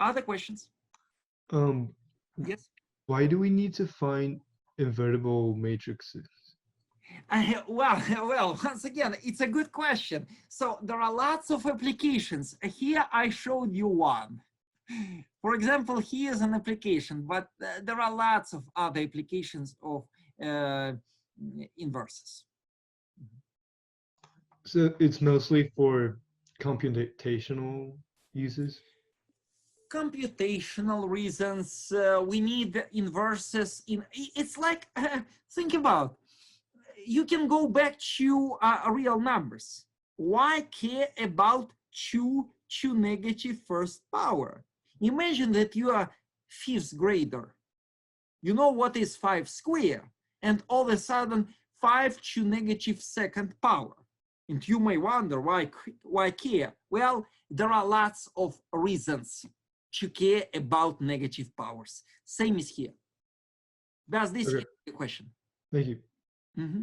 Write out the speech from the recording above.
Other questions? Um, Yes. why do we need to find invertible matrices? Well, once again, it's a good question. So there are lots of applications. Here I showed you one. For example, here's an application, but there are lots of other applications of inverses. So it's mostly for computational uses? Computational reasons, we need inverses in, it's like, think about, you can go back to real numbers. Why care about 2 to negative first power? Imagine that you are fifth grader. You know what is 5 square, and all of a sudden 5 to negative second power. And you may wonder why care? Well, there are lots of reasons to care about negative powers. Same is here. Does this answer the question? Thank you. Mm-hmm.